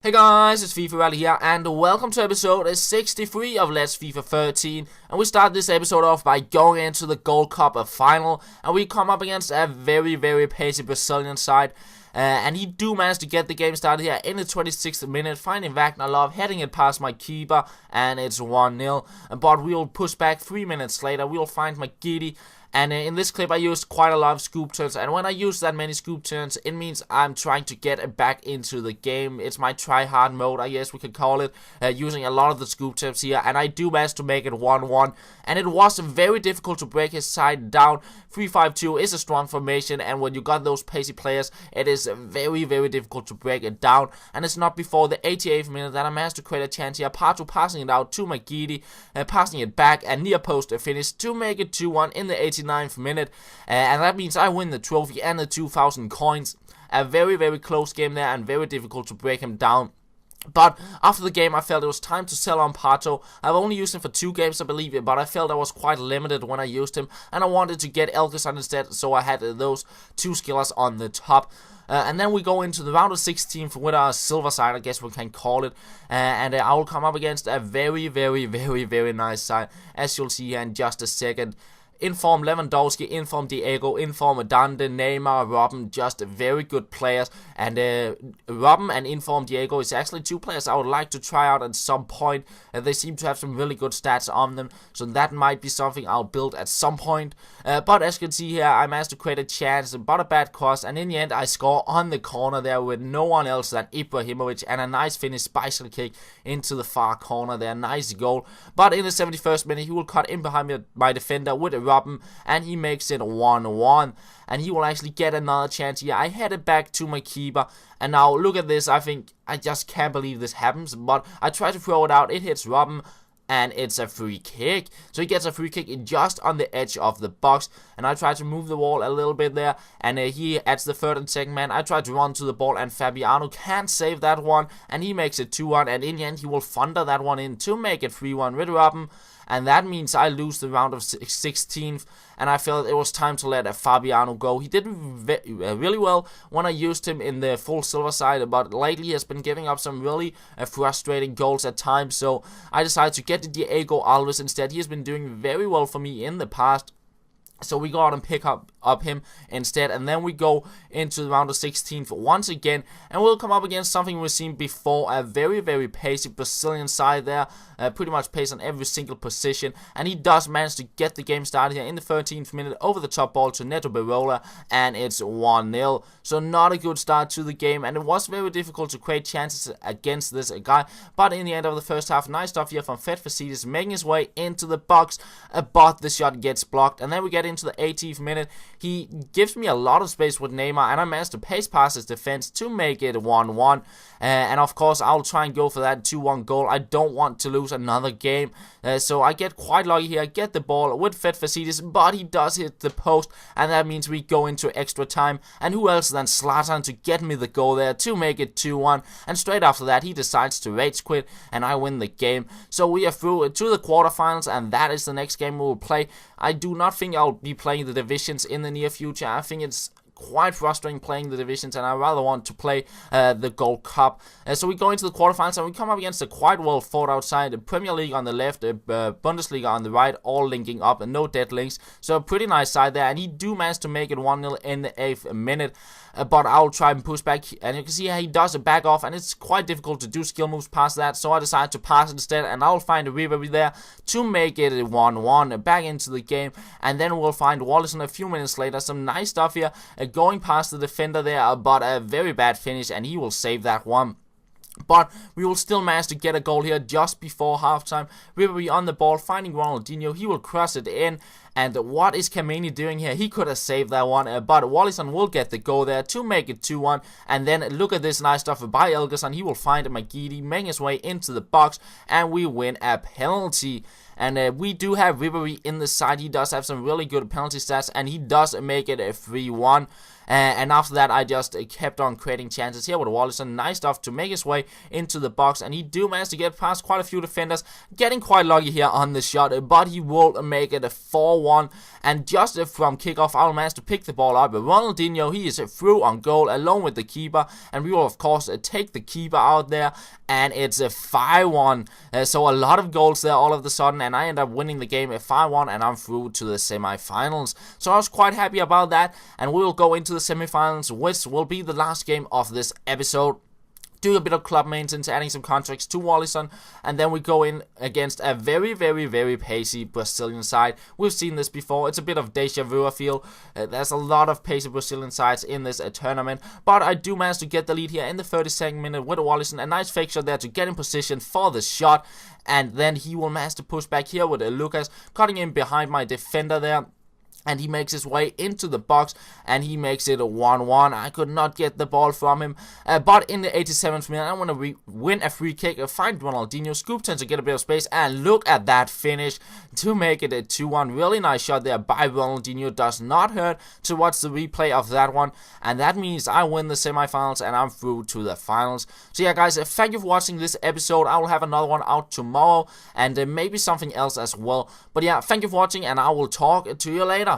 Hey guys, it's FIFA Rally here, and welcome to episode 63 of Let's FIFA 13. And we start this episode off by going into the Gold Cup final, and we come up against a very pacey Brazilian side. And he do manage to get the game started here in the 26th minute, finding Wagner Love, heading it past my keeper, and it's 1-0. But we will push back 3 minutes later, we will find Magidi. And in this clip I used quite a lot of scoop turns, and when I use that many scoop turns, it means I'm trying to get back into the game. It's my try-hard mode, I guess we could call it, using a lot of the scoop turns here, and I do manage to make it 1-1, and it was very difficult to break his side down. 3-5-2 is a strong formation, and when you got those pacey players, it is very difficult to break it down, and it's not before the 88th minute that I managed to create a chance here. Pato passing it out to Magidi, passing it back, and near post finish to make it 2-1 in the 89th minute, and that means I win the trophy and the 2,000 coins. A very close game there, and very difficult to break him down. But after the game I felt it was time to sell on Pato. I've only used him for 2 games I believe, but I felt I was quite limited when I used him, and I wanted to get Elkison instead, so I had those 2 skillers on the top. And then we go into the round of 16 with our silver side, I guess we can call it, and I will come up against a very nice side, as you'll see here in just a second. Inform Lewandowski, inform Diego, inform Dante, Neymar, Robben, just very good players. And Robben and inform Diego is actually 2 players I would like to try out at some point. They seem to have some really good stats on them, so that might be something I'll build at some point. But as you can see here, I managed to create a chance, but a bad cross, and in the end I score on the corner there with no one else than Ibrahimovic, and a nice finish bicycle kick into the far corner there. Nice goal. But in the 71st minute, he will cut in behind my defender with a Robben, and he makes it 1-1, and he will actually get another chance here. I head it back to my keeper, and now look at this. I just can't believe this happens, but I try to throw it out. It hits Robben, and it's a free kick. So he gets a free kick just on the edge of the box, and I try to move the wall a little bit there, and he adds the third and second man. I try to run to the ball, and Fabiano can't save that one, and he makes it 2-1, and in the end he will thunder that one in to make it 3-1 with Robben. And that means I lose the round of 16th, and I felt it was time to let Fabiano go. He did really well when I used him in the full silver side, but lately he has been giving up some really frustrating goals at times, so I decided to get Diego Alves instead. He has been doing very well for me in the past, so we go out and pick up him instead, and then we go into the round of 16th once again, and we'll come up against something we've seen before, a very pacey Brazilian side there, pretty much pace on every single position, and he does manage to get the game started here in the 13th minute over the top ball to Neto Berola, and it's 1-0, so not a good start to the game, and it was very difficult to create chances against this guy, but in the end of the first half, nice stuff here from Fed Facilities, making his way into the box, but the shot gets blocked, and then we get into the 18th minute. He gives me a lot of space with Neymar, and I managed to pace past his defense to make it 1-1. And of course, I'll try and go for that 2-1 goal. I don't want to lose another game. So I get quite lucky here. I get the ball with Fed Facilities, but he does hit the post, and that means we go into extra time. And who else than Zlatan to get me the goal there to make it 2-1. And straight after that, he decides to rage quit, and I win the game. So we are through to the quarterfinals, and that is the next game we will play. I do not think I'll be playing the divisions in the near future. I think it's quite frustrating playing the divisions, and I rather want to play the Gold Cup. So we go into the quarterfinals, and we come up against a quite well thought out side. The Premier League on the left, Bundesliga on the right, all linking up, and no dead links. So a pretty nice side there, and he do manage to make it 1-0 in the 8th minute. But I'll try and push back, and you can see how he does a back off, and it's quite difficult to do skill moves past that, so I decide to pass instead, and I'll find a Ribery there to make it 1-1, back into the game, and then we'll find Wallison a few minutes later. Some nice stuff here, going past the defender there, but a very bad finish, and he will save that one. But we will still manage to get a goal here just before halftime. Ribery on the ball, finding Ronaldinho. He will cross it in. And what is Kameni doing here? He could have saved that one, but Wallison will get the goal there to make it 2-1. And then look at this nice stuff by Elkison. He will find Magidi, making his way into the box, and we win a penalty. And we do have Ribery in the side. He does have some really good penalty stats, and he does make it a 3-1. And after that, I just kept on creating chances here with Wallison. Nice stuff to make his way into the box, and he do manage to get past quite a few defenders, getting quite lucky here on the shot, but he will make it a 4-1 4-1, and just from kickoff, I will manage to pick the ball up. Ronaldinho, he is through on goal along with the keeper, and we will of course take the keeper out there, and it's a 5-1. So a lot of goals there all of a sudden, and I end up winning the game at 5-1, and I'm through to the semi-finals. So I was quite happy about that, and we will go into the semi-finals, which will be the last game of this episode. Do a bit of club maintenance, adding some contracts to Wallison, and then we go in against a very, very, very pacey Brazilian side. We've seen this before. It's a bit of deja vu, I feel. There's a lot of pacey Brazilian sides in this tournament, but I do manage to get the lead here in the 32nd minute with Wallison. A nice fixture there to get in position for the shot, and then he will manage to push back here with Lucas, cutting in behind my defender there. And he makes his way into the box, and he makes it a 1-1. I could not get the ball from him. But in the 87th minute, I want to win a free kick, find Ronaldinho, scoop turn to get a bit of space, and look at that finish to make it a 2-1. Really nice shot there by Ronaldinho. Does not hurt to watch the replay of that one. And that means I win the semifinals, and I'm through to the finals. So yeah, guys, thank you for watching this episode. I will have another one out tomorrow, and maybe something else as well. But yeah, thank you for watching, and I will talk to you later.